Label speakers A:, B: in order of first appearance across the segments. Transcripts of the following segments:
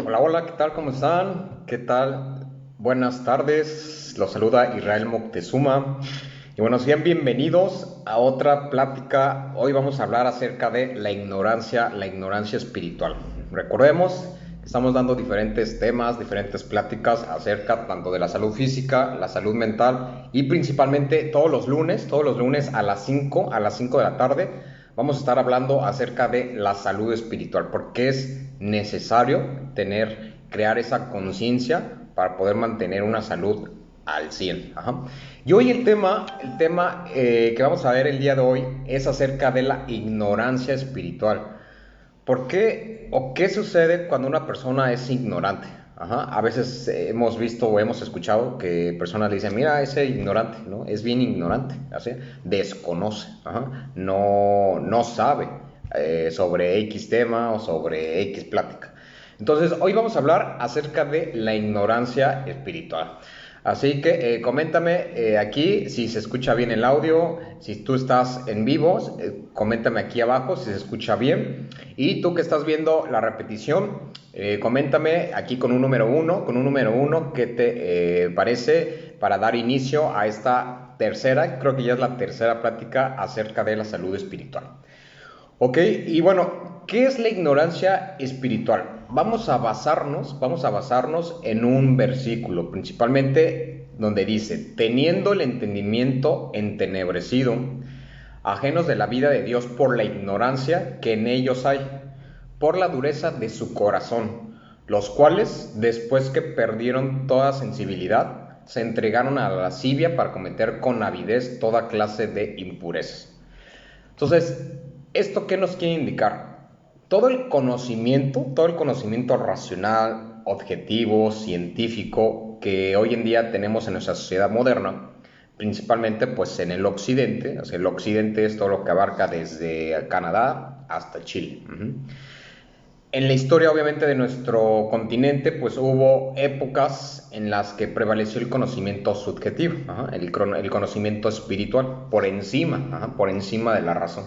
A: Hola, hola, ¿qué tal? ¿Cómo están? ¿Qué tal? Buenas tardes, los saluda Israel Moctezuma. Y bueno, sean bienvenidos a otra plática. Hoy vamos a hablar acerca de la ignorancia espiritual. Recordemos que estamos dando diferentes temas, diferentes pláticas acerca tanto de la salud física, la salud mental y principalmente todos los lunes a las 5 de la tarde vamos a estar hablando acerca de la salud espiritual, porque es necesario crear esa conciencia para poder mantener una salud al 100. Ajá. Y hoy el tema que vamos a ver el día de hoy es acerca de la ignorancia espiritual. ¿Por qué o qué sucede cuando una persona es ignorante? Ajá. A veces hemos visto o hemos escuchado que personas le dicen, mira, ese ignorante, ¿no? Es bien ignorante, ¿así? Desconoce, ajá. No sabe sobre X tema o sobre X plática. Entonces, hoy vamos a hablar acerca de la ignorancia espiritual. Así que coméntame aquí si se escucha bien el audio, si tú estás en vivo, coméntame aquí abajo si se escucha bien. Y tú que estás viendo la repetición, coméntame aquí con un número uno, ¿qué te parece para dar inicio a esta tercera, creo que ya es la tercera plática acerca de la salud espiritual? Ok, y bueno, ¿qué es la ignorancia espiritual? Vamos a basarnos en un versículo, principalmente donde dice, teniendo el entendimiento entenebrecido, ajenos de la vida de Dios por la ignorancia que en ellos hay, por la dureza de su corazón, los cuales, después que perdieron toda sensibilidad, se entregaron a la lascivia para cometer con avidez toda clase de impurezas. Entonces, ¿esto qué nos quiere indicar? Todo el conocimiento racional, objetivo, científico que hoy en día tenemos en nuestra sociedad moderna, principalmente pues en el occidente, o sea, el occidente es todo lo que abarca desde Canadá hasta Chile. En la historia obviamente de nuestro continente pues hubo épocas en las que prevaleció el conocimiento subjetivo, ajá, el conocimiento espiritual por encima de la razón.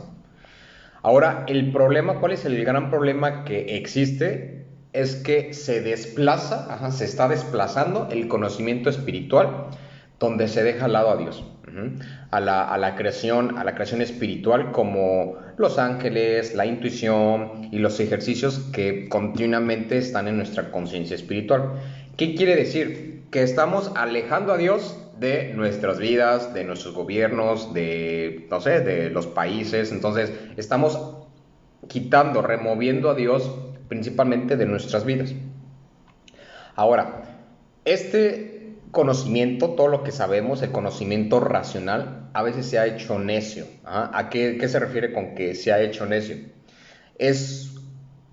A: Ahora, el problema, ¿cuál es el gran problema que existe? Es que se desplaza, ajá, se está desplazando el conocimiento espiritual donde se deja al lado a Dios, a la creación espiritual como los ángeles, la intuición y los ejercicios que continuamente están en nuestra conciencia espiritual. ¿Qué quiere decir? Que estamos alejando a Dios de nuestras vidas, de nuestros gobiernos, de, no sé, de los países. Entonces, estamos removiendo a Dios principalmente de nuestras vidas. Ahora, este conocimiento, todo lo que sabemos, el conocimiento racional, a veces se ha hecho necio. ¿Ah? ¿A qué se refiere con que se ha hecho necio? Es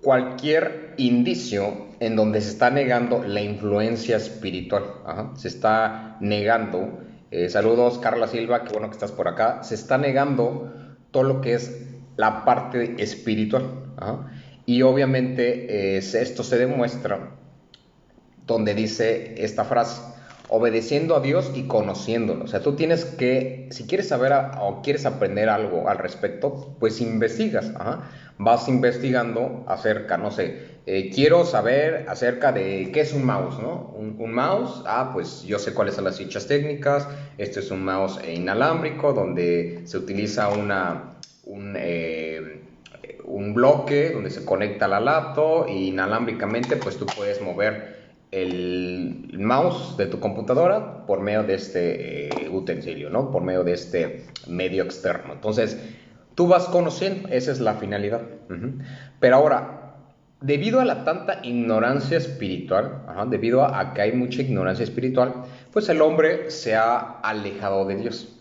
A: cualquier indicio en donde se está negando la influencia espiritual. Ajá. Se está negando, saludos Carla Silva, qué bueno que estás por acá, se está negando todo lo que es la parte espiritual. Ajá. Y obviamente esto se demuestra donde dice esta frase, obedeciendo a Dios y conociéndolo. O sea, tú tienes que, si quieres saber o quieres aprender algo al respecto, pues investigas. Ajá. Vas investigando acerca, no sé, quiero saber acerca de qué es un mouse, ¿no? Un mouse, pues yo sé cuáles son las fichas técnicas. Este es un mouse inalámbrico donde se utiliza un bloque donde se conecta a la laptop y inalámbricamente pues tú puedes mover el mouse de tu computadora por medio de este utensilio, ¿no? Por medio de este medio externo. Entonces, tú vas conociendo, esa es la finalidad. Pero ahora, debido a la tanta ignorancia espiritual, debido a que hay mucha ignorancia espiritual, pues el hombre se ha alejado de Dios.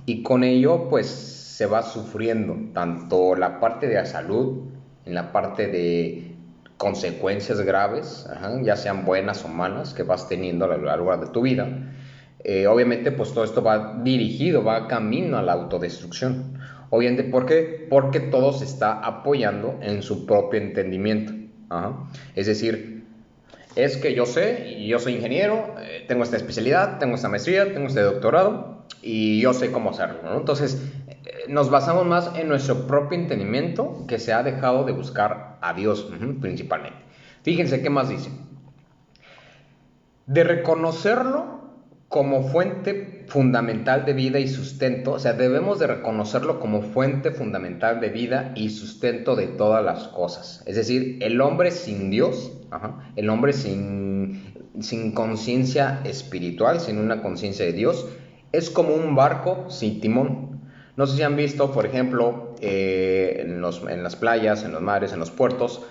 A: Y con ello, pues se va sufriendo tanto la parte de la salud, en la parte de consecuencias graves, ya sean buenas o malas, que vas teniendo a lo largo de tu vida. Obviamente, pues todo esto va camino a la autodestrucción. Obviamente, ¿por qué? Porque todo se está apoyando en su propio entendimiento. Es decir, es que yo sé, y yo soy ingeniero, tengo esta especialidad, tengo esta maestría, tengo este doctorado, y yo sé cómo hacerlo, ¿no? Entonces, nos basamos más en nuestro propio entendimiento que se ha dejado de buscar a Dios, principalmente. Fíjense qué más dice. De reconocerlo como fuente fundamental de vida y sustento, o sea, debemos de reconocerlo como fuente fundamental de vida y sustento de todas las cosas. Es decir, el hombre sin Dios, el hombre sin conciencia espiritual, sin una conciencia de Dios, es como un barco sin timón. No sé si han visto, por ejemplo, en las playas, en los mares, en los puertos,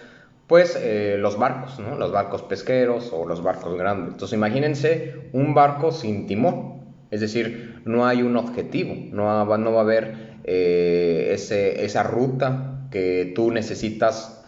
A: pues los barcos, ¿no? Los barcos pesqueros o los barcos grandes. Entonces imagínense un barco sin timón, es decir, no hay un objetivo, no va a haber esa ruta que tú necesitas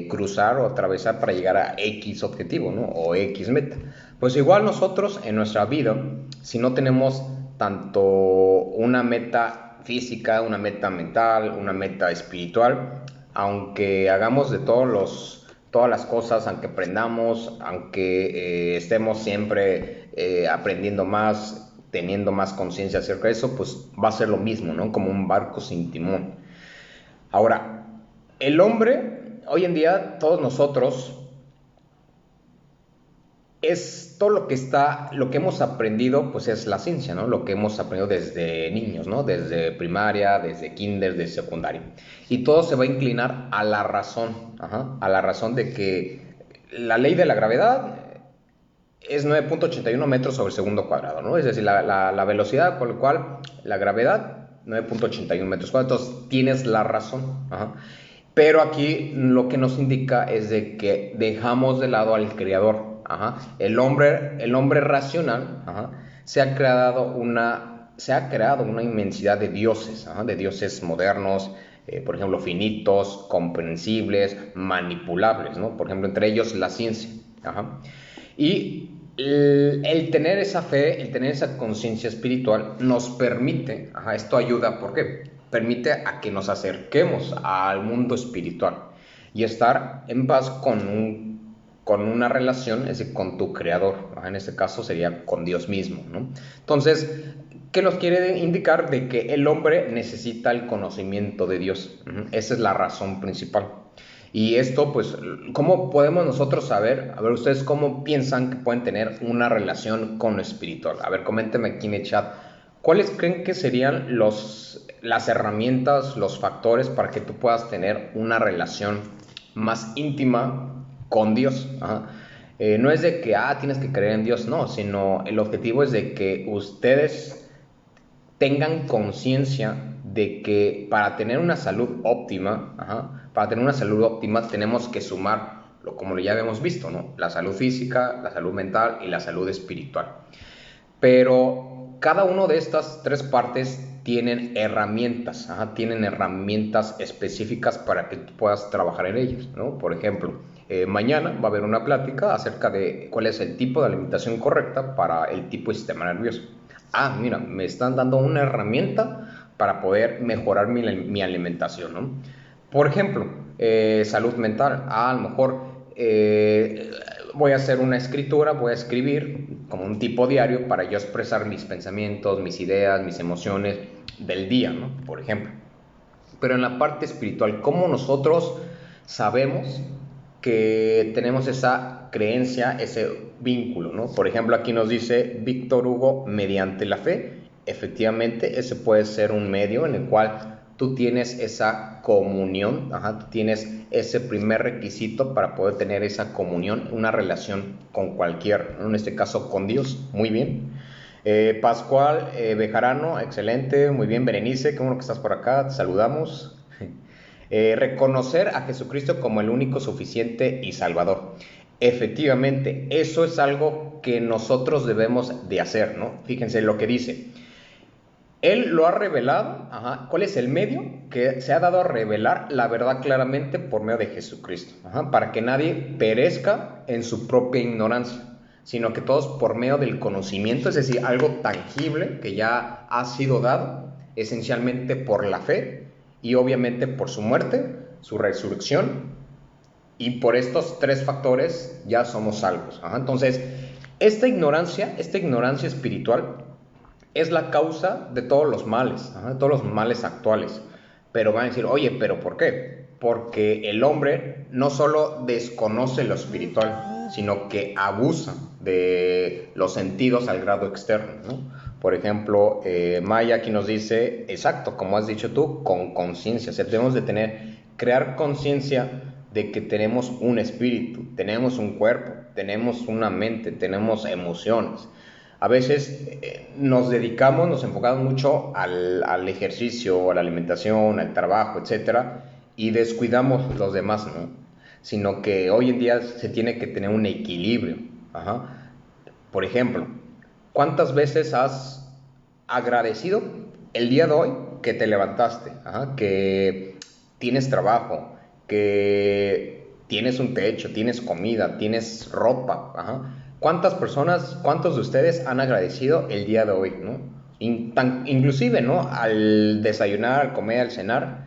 A: cruzar o atravesar para llegar a X objetivo, ¿no? O X meta. Pues igual nosotros en nuestra vida, si no tenemos tanto una meta física, una meta mental, una meta espiritual, aunque hagamos de todas las cosas, aunque aprendamos, aunque estemos siempre aprendiendo más, teniendo más conciencia acerca de eso, pues va a ser lo mismo, ¿no? Como un barco sin timón. Ahora, el hombre, hoy en día, todos nosotros, es todo lo que hemos aprendido, pues es la ciencia, ¿no? Lo que hemos aprendido desde niños, ¿no? Desde primaria, desde kinder, desde secundaria. Y todo se va a inclinar a la razón, a la razón de que la ley de la gravedad es 9.81 metros sobre segundo cuadrado, ¿no? Es decir, la velocidad con la cual la gravedad, 9.81 metros cuadrados, entonces tienes la razón, Pero aquí lo que nos indica es de que dejamos de lado al creador. El hombre racional se ha creado una inmensidad de dioses modernos, por ejemplo, finitos, comprensibles, manipulables, ¿no? Por ejemplo, entre ellos la ciencia. Y el tener esa fe, el tener esa conciencia espiritual nos permite, esto ayuda, ¿por qué? Permite a que nos acerquemos al mundo espiritual y estar en paz con una relación, es decir, con tu creador, en este caso sería con Dios mismo, ¿no? Entonces, ¿qué nos quiere indicar? De que el hombre necesita el conocimiento de Dios. Esa es la razón principal. Y esto, pues, ¿cómo podemos nosotros saber? A ver, ¿ustedes cómo piensan que pueden tener una relación con lo espiritual? A ver, coméntenme aquí en el chat. ¿Cuáles creen que serían las herramientas, los factores para que tú puedas tener una relación más íntima con Dios? No es de que, tienes que creer en Dios, no, sino el objetivo es de que ustedes tengan conciencia de que para tener una salud óptima, tenemos que sumar, como ya habíamos visto, ¿no? La salud física, la salud mental y la salud espiritual. Pero cada una de estas tres partes tienen herramientas específicas para que tú puedas trabajar en ellas, ¿no? Por ejemplo, mañana va a haber una plática acerca de cuál es el tipo de alimentación correcta para el tipo de sistema nervioso. Mira, me están dando una herramienta para poder mejorar mi alimentación, ¿no? Por ejemplo, salud mental. A lo mejor voy a hacer una escritura, voy a escribir como un tipo diario para yo expresar mis pensamientos, mis ideas, mis emociones del día, ¿no? Por ejemplo. Pero en la parte espiritual, ¿cómo nosotros sabemos que tenemos esa creencia, ese vínculo, ¿no? Por ejemplo, aquí nos dice Víctor Hugo, mediante la fe. Efectivamente, ese puede ser un medio en el cual tú tienes esa comunión, tú tienes ese primer requisito para poder tener esa comunión, una relación con cualquier, ¿no? En este caso con Dios. Muy bien. Pascual Bejarano, excelente, muy bien. Berenice, qué bueno que estás por acá, te saludamos. Reconocer a Jesucristo como el único suficiente y salvador. Efectivamente, eso es algo que nosotros debemos de hacer, ¿no? Fíjense lo que dice. Él lo ha revelado. ¿Cuál es el medio? Que se ha dado a revelar la verdad claramente por medio de Jesucristo, para que nadie perezca en su propia ignorancia, sino que todos por medio del conocimiento, es decir, algo tangible que ya ha sido dado, esencialmente por la fe y obviamente por su muerte, su resurrección, y por estos tres factores ya somos salvos. Entonces, esta ignorancia espiritual es la causa de todos los males, de todos los males actuales. Pero van a decir, oye, ¿pero por qué? Porque el hombre no solo desconoce lo espiritual, sino que abusa de los sentidos al grado externo, ¿no? Por ejemplo, Maya aquí nos dice, exacto, como has dicho tú, con conciencia. O sea, debemos de crear conciencia de que tenemos un espíritu, tenemos un cuerpo, tenemos una mente, tenemos emociones. A veces nos enfocamos mucho al ejercicio, a la alimentación, al trabajo, etcétera, y descuidamos los demás, ¿no? Sino que hoy en día se tiene que tener un equilibrio. Ajá. Por ejemplo, ¿cuántas veces has agradecido el día de hoy que te levantaste? Ajá, que tienes trabajo, que tienes un techo, tienes comida, tienes ropa. Ajá. ¿Cuántos de ustedes han agradecido el día de hoy, ¿no? Inclusive, ¿no? Al desayunar, al comer, al cenar,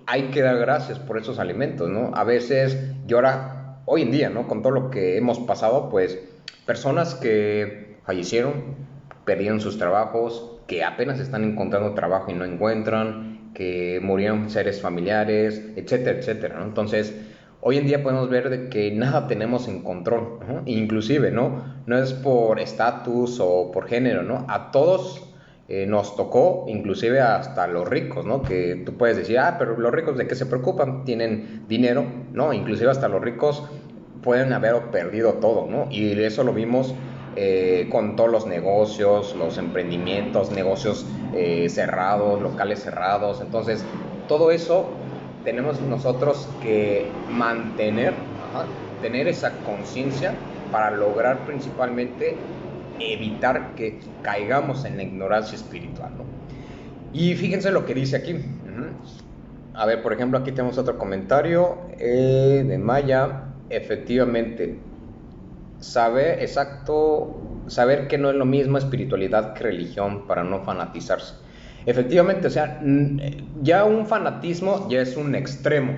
A: hay que dar gracias por esos alimentos, ¿no? A veces, y ahora, hoy en día, ¿no? Con todo lo que hemos pasado, pues, personas que fallecieron, perdieron sus trabajos, que apenas están encontrando trabajo y no encuentran, que murieron seres familiares, etcétera, etcétera, ¿no? Entonces, hoy en día podemos ver de que nada tenemos en control, ¿no? Inclusive, ¿no? No es por estatus o por género, ¿no? A todos nos tocó, inclusive hasta los ricos, ¿no? Que tú puedes decir, pero los ricos ¿de qué se preocupan? Tienen dinero, ¿no? Inclusive hasta los ricos pueden haber perdido todo, ¿no? Y eso lo vimos con todos los negocios, los emprendimientos, negocios cerrados, locales cerrados. Entonces, todo eso tenemos nosotros que mantener, tener esa conciencia para lograr principalmente evitar que caigamos en la ignorancia espiritual, ¿no? Y fíjense lo que dice aquí. A ver, por ejemplo, aquí tenemos otro comentario de Maya. Efectivamente, saber que no es lo mismo espiritualidad que religión para no fanatizarse. Efectivamente, o sea, ya un fanatismo ya es un extremo,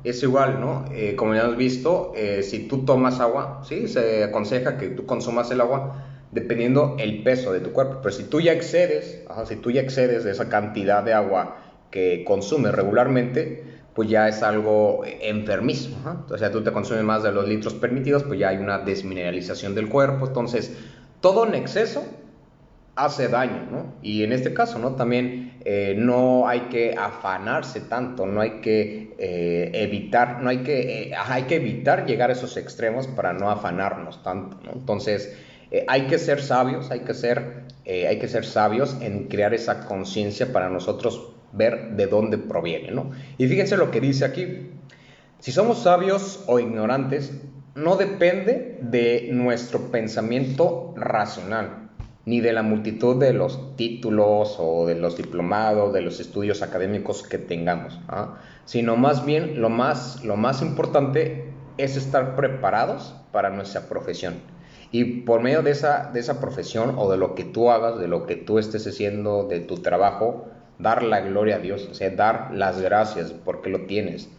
A: es igual, ¿no? Como ya hemos visto, si tú tomas agua, ¿sí? Se aconseja que tú consumas el agua dependiendo el peso de tu cuerpo, pero si tú ya excedes, de esa cantidad de agua que consumes regularmente, pues ya es algo enfermizo, o sea, tú te consumes más de los litros permitidos, pues ya hay una desmineralización del cuerpo. Entonces, todo en exceso hace daño, ¿no? Y en este caso, ¿no? También no hay que afanarse tanto, no hay que evitar, hay que evitar llegar a esos extremos para no afanarnos tanto, ¿no? Entonces, hay que ser sabios, hay que ser sabios en crear esa conciencia para nosotros ver de dónde proviene, ¿no? Y fíjense lo que dice aquí. Si somos sabios o ignorantes, no depende de nuestro pensamiento racional, ni de la multitud de los títulos o de los diplomados, de los estudios académicos que tengamos, sino más bien lo más importante es estar preparados para nuestra profesión. Y por medio de esa profesión o de lo que tú hagas, de lo que tú estés haciendo, de tu trabajo, dar la gloria a Dios, o sea, dar las gracias porque lo tienes.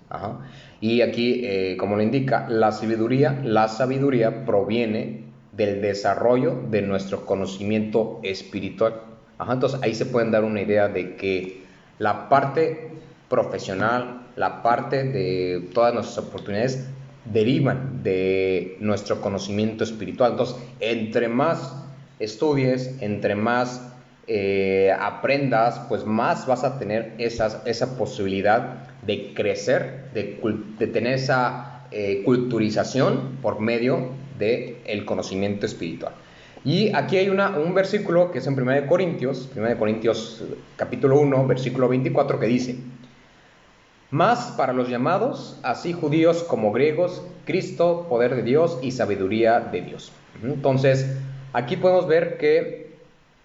A: Y aquí, como lo indica, la sabiduría proviene del desarrollo de nuestro conocimiento espiritual. Entonces ahí se pueden dar una idea de que la parte profesional, la parte de todas nuestras oportunidades derivan de nuestro conocimiento espiritual. Entonces, entre más estudies, entre más aprendas, pues más vas a tener esa posibilidad de crecer, de tener esa culturización por medio del conocimiento espiritual. Y aquí hay un versículo que es en 1 Corintios capítulo 1, versículo 24, que dice: mas para los llamados, así judíos como griegos, Cristo, poder de Dios y sabiduría de Dios. Entonces, aquí podemos ver que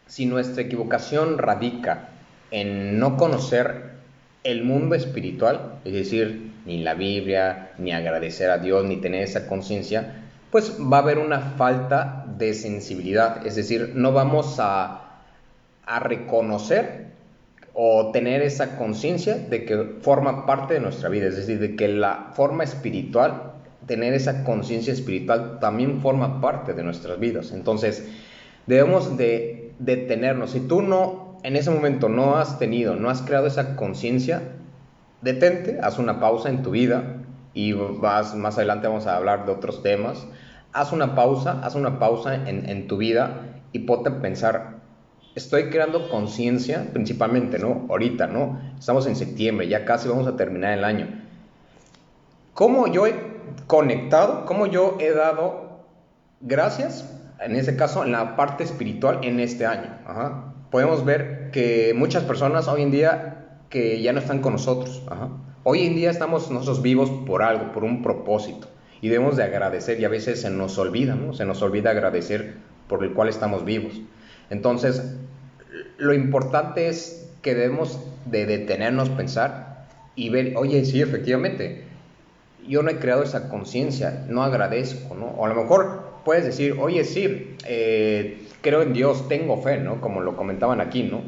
A: si nuestra equivocación radica en no conocer el mundo espiritual, es decir, ni la Biblia, ni agradecer a Dios, ni tener esa conciencia, pues va a haber una falta de sensibilidad, es decir, no vamos a reconocer o tener esa conciencia de que forma parte de nuestra vida, es decir, de que la forma espiritual, tener esa conciencia espiritual también forma parte de nuestras vidas. Entonces, debemos de detenernos. Si tú no, en ese momento no has creado esa conciencia, detente, haz una pausa en tu vida y más adelante vamos a hablar de otros temas. Haz una pausa en tu vida y ponte a pensar, estoy creando conciencia principalmente, ¿no? Ahorita, ¿no? Estamos en septiembre, ya casi vamos a terminar el año. ¿Cómo yo he conectado, cómo yo he dado gracias, en ese caso, en la parte espiritual en este año? Ajá. Podemos ver que muchas personas hoy en día que ya no están con nosotros. Ajá. Hoy en día estamos nosotros vivos por algo, por un propósito. Y debemos de agradecer y a veces se nos olvida, ¿no? Se nos olvida agradecer por el cual estamos vivos. Entonces, lo importante es que debemos de detenernos, pensar y ver, oye, sí, efectivamente, yo no he creado esa conciencia, no agradezco, ¿no? O a lo mejor puedes decir, oye, sí, creo en Dios, tengo fe, ¿no? Como lo comentaban aquí, ¿no?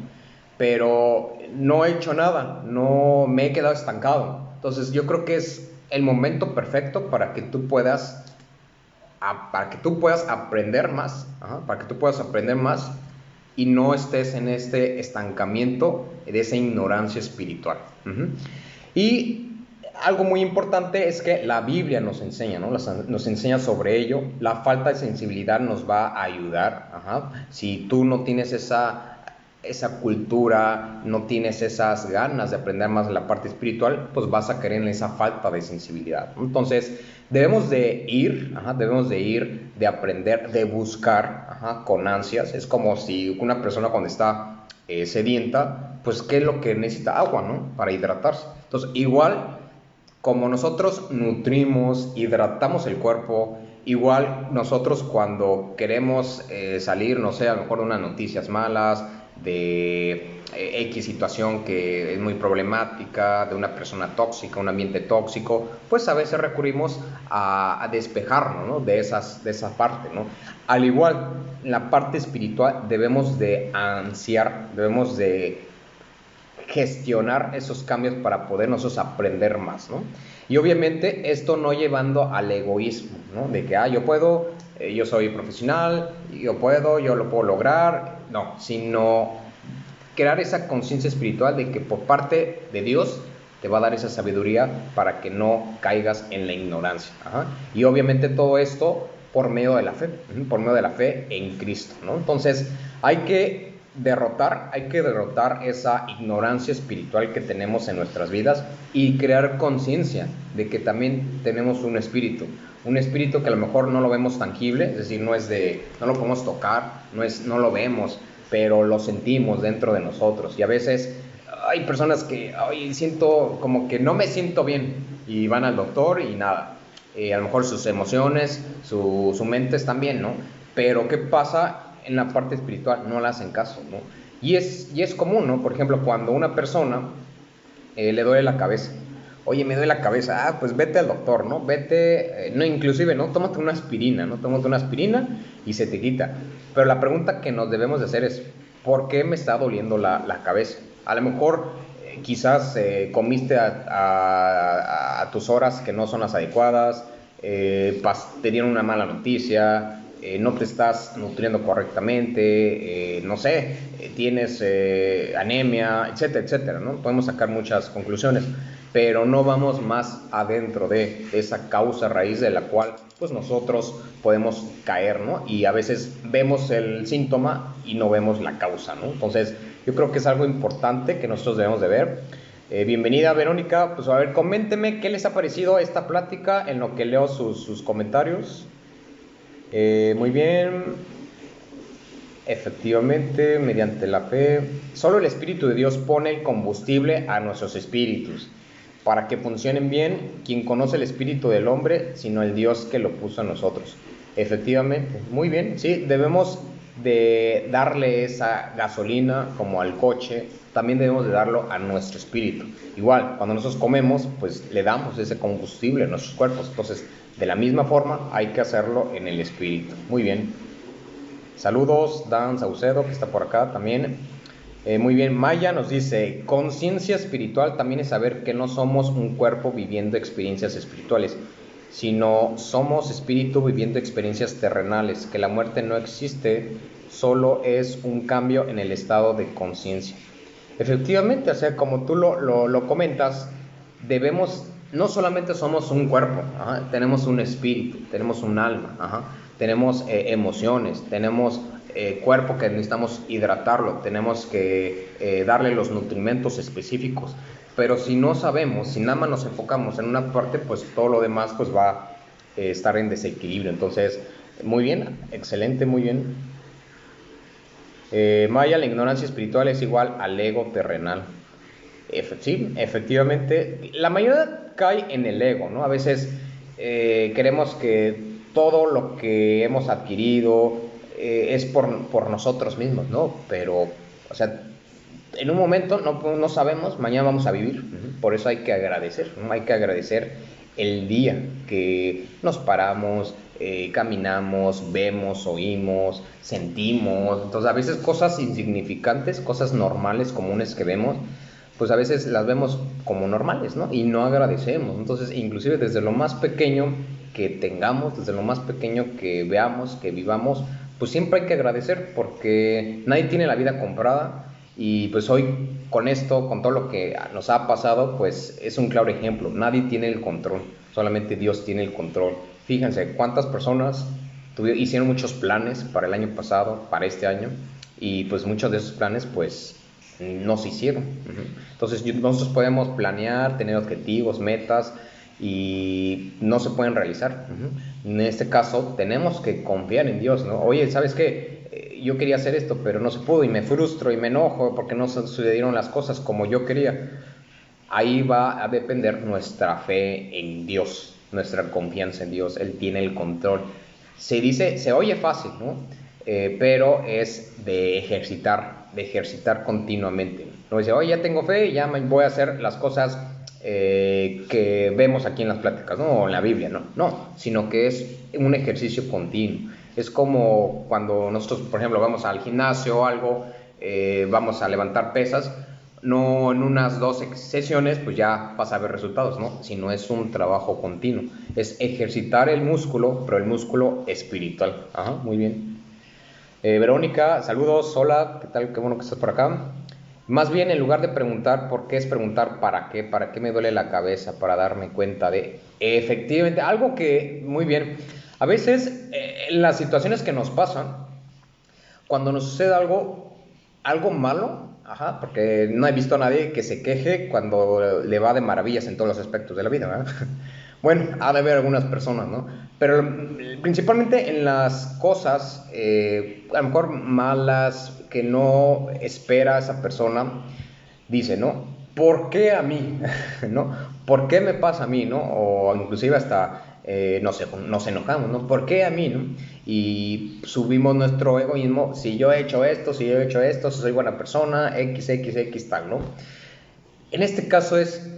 A: Pero no he hecho nada, no me he quedado estancado. Entonces yo creo que es el momento perfecto para que tú puedas, aprender más, ajá, para que tú puedas aprender más y no estés en este estancamiento de esa ignorancia espiritual. Uh-huh. Y algo muy importante es que la Biblia nos enseña, ¿no? Nos enseña sobre ello. La falta de sensibilidad nos va a ayudar. Ajá. Si tú no tienes esa cultura, no tienes esas ganas de aprender más de la parte espiritual, pues vas a caer en esa falta de sensibilidad. Entonces, debemos de ir, de aprender, de buscar, ajá, con ansias. Es como si una persona cuando está sedienta, pues ¿qué es lo que necesita? Agua, ¿no? Para hidratarse. Entonces, igual como nosotros nutrimos, hidratamos el cuerpo, igual nosotros cuando queremos salir, no sé, a lo mejor de unas noticias malas, de X situación que es muy problemática, de una persona tóxica, un ambiente tóxico, pues a veces recurrimos a despejarnos, ¿no? de esa parte, ¿no? Al igual, en la parte espiritual debemos de ansiar, debemos de gestionar esos cambios para poder nosotros aprender más, ¿no? Y obviamente esto no llevando al egoísmo, ¿no? De que, yo puedo, yo soy profesional, yo puedo, yo lo puedo lograr, no, sino crear esa conciencia espiritual de que por parte de Dios te va a dar esa sabiduría para que no caigas en la ignorancia. Ajá. Y obviamente todo esto por medio de la fe, por medio de la fe en Cristo, ¿no? Entonces hay que derrotar esa ignorancia espiritual que tenemos en nuestras vidas y crear conciencia de que también tenemos un espíritu que a lo mejor no lo vemos tangible, es decir, no lo podemos tocar, no lo vemos, pero lo sentimos dentro de nosotros. Y a veces hay personas que siento como que no me siento bien y van al doctor y nada. A lo mejor sus emociones, su mente están bien, ¿no? Pero ¿qué pasa en la parte espiritual? No le hacen caso, ¿no? Y es común, ¿no? Por ejemplo, cuando una persona le duele la cabeza. Oye, me duele la cabeza. Pues vete al doctor, ¿no? Vete, no, inclusive, ¿no? Tómate una aspirina, ¿no? Tómate una aspirina y se te quita. Pero la pregunta que nos debemos de hacer es, ¿por qué me está doliendo la cabeza? A lo mejor, quizás comiste a tus horas que no son las adecuadas, te dieron una mala noticia, no te estás nutriendo correctamente, no sé, tienes anemia, etcétera, etcétera, ¿no? Podemos sacar muchas conclusiones, pero no vamos más adentro de esa causa raíz de la cual pues nosotros podemos caer, ¿no? Y a veces vemos el síntoma y no vemos la causa, ¿no? Entonces yo creo que es algo importante que nosotros debemos de ver. Bienvenida Verónica, pues a ver, coménteme qué les ha parecido esta plática en lo que leo sus comentarios. Muy bien, efectivamente, mediante la fe, solo el Espíritu de Dios pone el combustible a nuestros espíritus para que funcionen bien. Quien conoce el espíritu del hombre, sino el Dios que lo puso en nosotros. Efectivamente, muy bien, sí, debemos de darle esa gasolina como al coche, también debemos de darlo a nuestro espíritu. Igual, cuando nosotros comemos, pues le damos ese combustible a nuestros cuerpos. Entonces, de la misma forma, hay que hacerlo en el espíritu. Muy bien. Saludos, Dan Saucedo, que está por acá también. Muy bien, Maya nos dice, conciencia espiritual también es saber que no somos un cuerpo viviendo experiencias espirituales, sino somos espíritu viviendo experiencias terrenales, que la muerte no existe, solo es un cambio en el estado de conciencia. Efectivamente, o sea, como tú lo comentas, debemos, no solamente somos un cuerpo, ajá, tenemos un espíritu, tenemos un alma, ajá, tenemos emociones, tenemos cuerpo que necesitamos hidratarlo, tenemos que darle los nutrimentos específicos, pero si no sabemos, si nada más nos enfocamos en una parte, pues todo lo demás pues va a estar en desequilibrio. Entonces, muy bien, excelente, muy bien. Maya, la ignorancia espiritual es igual al ego terrenal. Sí, efectivamente, la mayoría cae en el ego, ¿no? A veces queremos que todo lo que hemos adquirido es por nosotros mismos, ¿no? Pero, o sea, en un momento no sabemos, mañana vamos a vivir. Por eso hay que agradecer, ¿no? Hay que agradecer el día que nos paramos, caminamos, vemos, oímos, sentimos. Entonces, a veces cosas insignificantes, cosas normales, comunes que vemos, pues a veces las vemos como normales, ¿no? Y no agradecemos. Entonces, inclusive desde lo más pequeño que tengamos, desde lo más pequeño que veamos, que vivamos, pues siempre hay que agradecer, porque nadie tiene la vida comprada. Y pues hoy con esto, con todo lo que nos ha pasado, pues es un claro ejemplo. Nadie tiene el control, solamente Dios tiene el control. Fíjense cuántas personas hicieron muchos planes para el año pasado, para este año, y pues muchos de esos planes pues no se hicieron. Entonces nosotros podemos planear, tener objetivos, metas, y no se pueden realizar. En este caso tenemos que confiar en Dios, ¿no? Oye, ¿sabes qué? Yo quería hacer esto, pero no se pudo, y me frustro y me enojo porque no sucedieron las cosas como yo quería. Ahí va a depender nuestra fe en Dios, nuestra confianza en Dios. Él tiene el control. Se dice, se oye fácil, ¿no? Pero es de ejercitar continuamente. No dice, oye, ya tengo fe y ya voy a hacer las cosas que vemos aquí en las pláticas, ¿no? O en la Biblia, ¿no? No, sino que es un ejercicio continuo. Es como cuando nosotros, por ejemplo, vamos al gimnasio o algo, vamos a levantar pesas, no en unas 12 sesiones pues ya vas a ver resultados, ¿no? Sino es un trabajo continuo, es ejercitar el músculo, pero el músculo espiritual. Ajá, muy bien. Verónica, saludos, hola, ¿qué tal? Qué bueno que estás por acá. Más bien, en lugar de preguntar por qué, es preguntar para qué me duele la cabeza, para darme cuenta de, efectivamente, algo que, muy bien, a veces en las situaciones que nos pasan, cuando nos sucede algo malo, ajá, porque no he visto a nadie que se queje cuando le va de maravillas en todos los aspectos de la vida, ¿verdad? Bueno, ha de haber algunas personas, ¿no? Pero principalmente en las cosas, a lo mejor malas, que no espera esa persona, dice, ¿no? ¿Por qué a mí? ¿No? ¿Por qué me pasa a mí? ¿No? O inclusive hasta nos enojamos, ¿no? ¿Por qué a mí? ¿No? Y subimos nuestro egoísmo, si yo he hecho esto, si soy buena persona, x tal, ¿no? En este caso es,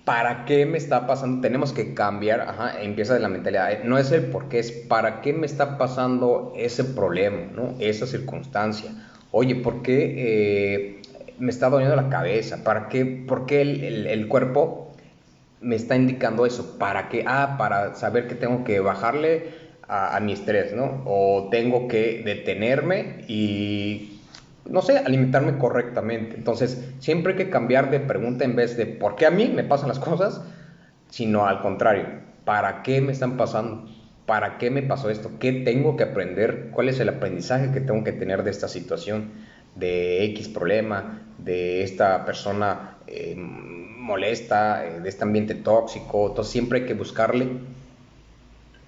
A: ¿para qué me está pasando? Tenemos que cambiar, ajá, empieza de la mentalidad, no es el por qué, es para qué me está pasando ese problema, ¿no? Esa circunstancia. Oye, ¿por qué me está doliendo la cabeza? ¿Por qué el cuerpo me está indicando eso? ¿Para qué? Para saber que tengo que bajarle a mi estrés, ¿no? O tengo que detenerme y, no sé, alimentarme correctamente. Entonces, siempre hay que cambiar de pregunta en vez de ¿por qué a mí me pasan las cosas? Sino al contrario, ¿para qué me están pasando? ¿Para qué me pasó esto? ¿Qué tengo que aprender? ¿Cuál es el aprendizaje que tengo que tener de esta situación? De X problema, de esta persona molesta, de este ambiente tóxico. Entonces siempre hay que buscarle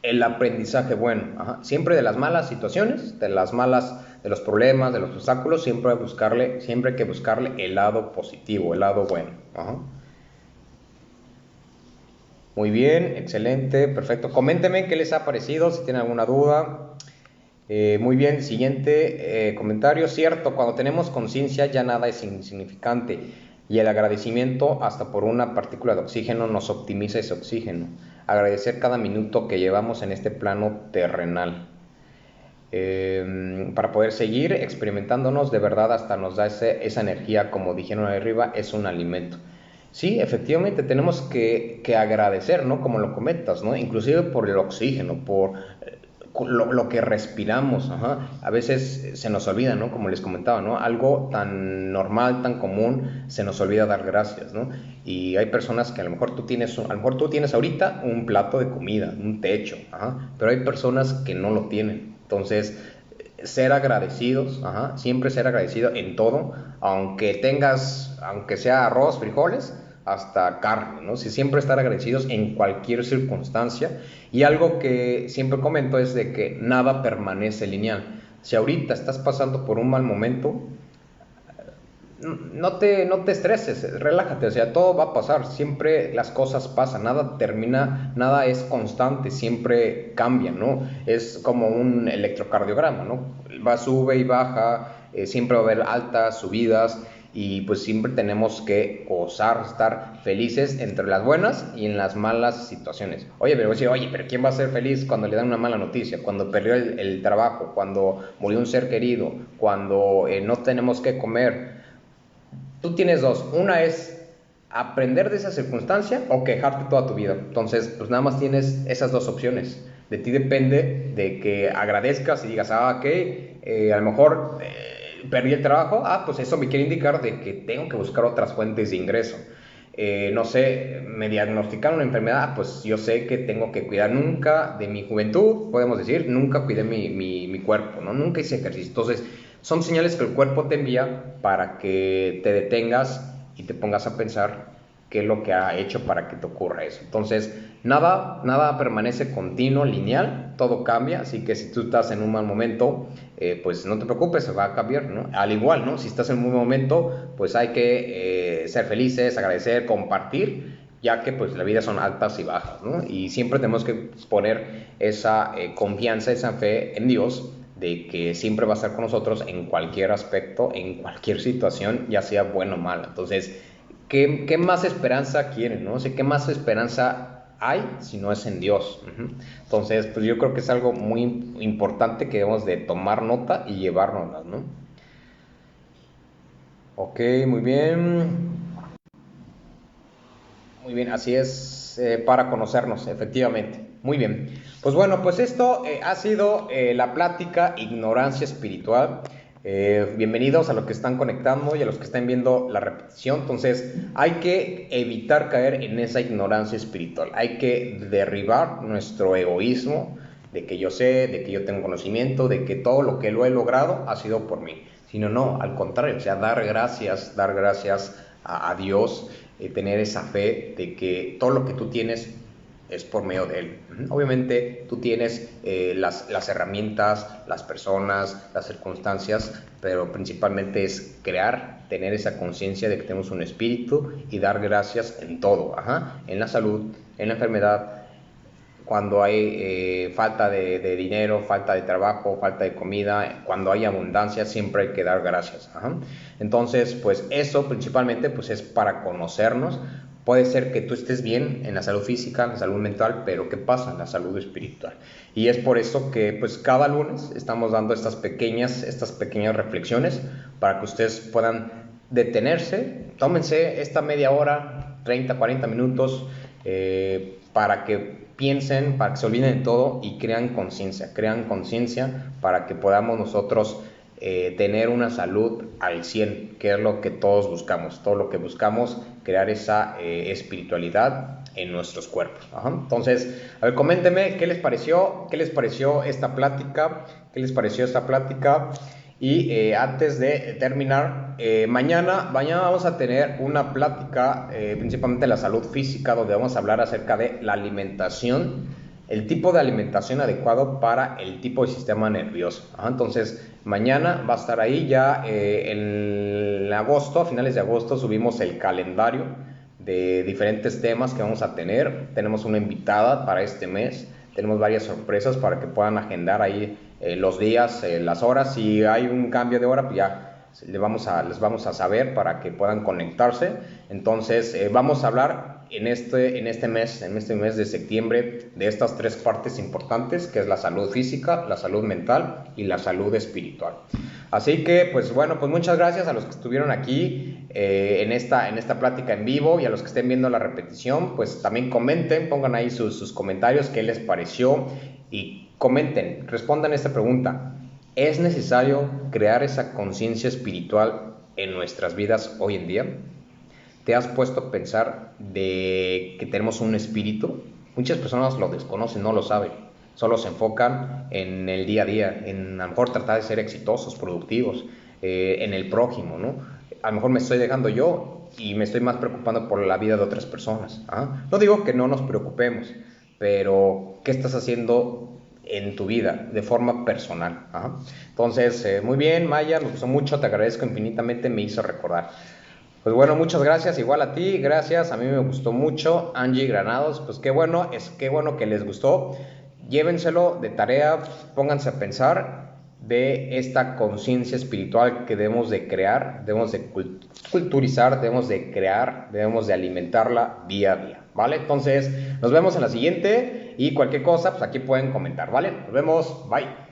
A: el aprendizaje bueno. Ajá. Siempre de las malas situaciones, de los problemas, de los obstáculos, siempre hay que buscarle el lado positivo, el lado bueno. Ajá. Muy bien, excelente, perfecto. Coméntenme qué les ha parecido, si tienen alguna duda. Muy bien, siguiente comentario. Cierto, cuando tenemos conciencia ya nada es insignificante, y el agradecimiento hasta por una partícula de oxígeno nos optimiza ese oxígeno. Agradecer cada minuto que llevamos en este plano terrenal. Para poder seguir experimentándonos, de verdad hasta nos da esa energía, como dijeron ahí arriba, es un alimento. Sí, efectivamente tenemos que agradecer, ¿no? Como lo comentas, ¿no? Inclusive por el oxígeno, lo que respiramos, ajá. A veces se nos olvida, ¿no? Como les comentaba, ¿no? Algo tan normal, tan común, se nos olvida dar gracias, ¿no? Y hay personas que a lo mejor a lo mejor tú tienes ahorita un plato de comida, un techo, ajá, pero hay personas que no lo tienen. Entonces, ser agradecidos, ajá, siempre ser agradecido en todo, aunque tengas, aunque sea arroz, frijoles, hasta carne, ¿no? Si siempre estar agradecidos en cualquier circunstancia. Y algo que siempre comento es de que nada permanece lineal. Si ahorita estás pasando por un mal momento, no te estreses, relájate, o sea, todo va a pasar, siempre las cosas pasan, nada termina, nada es constante, siempre cambia, ¿no? Es como un electrocardiograma, ¿no? Va, sube y baja, siempre va a haber altas, subidas, y pues siempre tenemos que gozar, estar felices entre las buenas y en las malas situaciones. Oye, pero voy a decir, oye, pero ¿quién va a ser feliz cuando le dan una mala noticia? Cuando perdió el trabajo, cuando murió un ser querido, cuando no tenemos que comer. Tú tienes dos, una es aprender de esa circunstancia o quejarte toda tu vida. Entonces, pues nada más tienes esas dos opciones. De ti depende de que agradezcas y digas, ok, a lo mejor perdí el trabajo, pues eso me quiere indicar de que tengo que buscar otras fuentes de ingreso. No sé, me diagnosticaron una enfermedad, pues yo sé que tengo que cuidar nunca de mi juventud, podemos decir, nunca cuidé mi cuerpo, ¿no? Nunca hice ejercicio. Entonces, son señales que el cuerpo te envía para que te detengas y te pongas a pensar qué es lo que ha hecho para que te ocurra eso. Entonces, nada permanece continuo, lineal, todo cambia, así que si tú estás en un mal momento, pues no te preocupes, se va a cambiar, ¿no? Al igual, ¿no? Si estás en un buen momento, pues hay que ser felices, agradecer, compartir, ya que pues la vida son altas y bajas, ¿no? Y siempre tenemos que poner esa confianza, esa fe en Dios, de que siempre va a estar con nosotros en cualquier aspecto, en cualquier situación, ya sea bueno o mala. Entonces, ¿qué más esperanza quieren, no? O sea, ¿qué más esperanza hay si no es en Dios? Entonces, pues yo creo que es algo muy importante que debemos de tomar nota y llevárnoslas, ¿no? Ok, muy bien. Muy bien, así es, para conocernos, efectivamente. Muy bien. Pues bueno, pues esto ha sido la plática Ignorancia Espiritual. Bienvenidos a los que están conectando y a los que están viendo la repetición. Entonces, hay que evitar caer en esa ignorancia espiritual. Hay que derribar nuestro egoísmo de que yo sé, de que yo tengo conocimiento, de que todo lo que lo he logrado ha sido por mí. Sino no, al contrario, o sea, dar gracias a Dios, tener esa fe de que todo lo que tú tienes es por medio de Él. Obviamente tú tienes las herramientas, las personas, las circunstancias, pero principalmente es tener esa conciencia de que tenemos un espíritu y dar gracias en todo, en la salud, en la enfermedad, cuando hay falta de dinero, falta de trabajo, falta de comida, cuando hay abundancia, siempre hay que dar gracias. Entonces, pues eso principalmente pues es para conocernos. Puede ser que tú estés bien en la salud física, en la salud mental, pero ¿qué pasa en la salud espiritual? Y es por eso que pues cada lunes estamos dando estas pequeñas reflexiones para que ustedes puedan detenerse, tómense esta media hora, 30, 40 minutos, para que piensen, para que se olviden de todo y crean conciencia para que podamos nosotros tener una salud al 100, que es lo que todos buscamos, todo lo que buscamos, crear esa espiritualidad en nuestros cuerpos. Entonces, a ver, coméntenme qué les pareció esta plática, y antes de terminar, mañana vamos a tener una plática principalmente de la salud física, donde vamos a hablar acerca de la alimentación, el tipo de alimentación adecuado para el tipo de sistema nervioso. Entonces, mañana va a estar ahí ya en agosto, a finales de agosto, subimos el calendario de diferentes temas que vamos a tener. Tenemos una invitada para este mes, tenemos varias sorpresas para que puedan agendar ahí los días, las horas. Si hay un cambio de hora, pues ya les vamos a saber para que puedan conectarse. Entonces vamos a hablar en este mes de septiembre de estas tres partes importantes, que es la salud física, la salud mental y la salud espiritual. Así que pues bueno, pues muchas gracias a los que estuvieron aquí en esta plática en vivo, y a los que estén viendo la repetición, pues también comenten, pongan ahí sus comentarios, qué les pareció. y comenten, respondan esta pregunta. ¿Es necesario crear esa conciencia espiritual en nuestras vidas hoy en día? ¿Te has puesto a pensar de que tenemos un espíritu? Muchas personas lo desconocen, no lo saben. Solo se enfocan en el día a día, en a lo mejor tratar de ser exitosos, productivos, en el prójimo, ¿no? A lo mejor me estoy dejando yo y me estoy más preocupando por la vida de otras personas. ¿Ah? No digo que no nos preocupemos, pero ¿qué estás haciendo en tu vida de forma personal? ¿Ah? Entonces, muy bien, Maya, me gustó mucho, te agradezco infinitamente, me hizo recordar. Pues bueno, muchas gracias, igual a ti, gracias, a mí me gustó mucho, Angie Granados, pues qué bueno que les gustó, llévenselo de tarea, pónganse a pensar de esta conciencia espiritual que debemos de crear, debemos de culturizar, debemos de crear, debemos de alimentarla día a día, ¿vale? Entonces, nos vemos en la siguiente y cualquier cosa, pues aquí pueden comentar, ¿vale? Nos vemos, bye.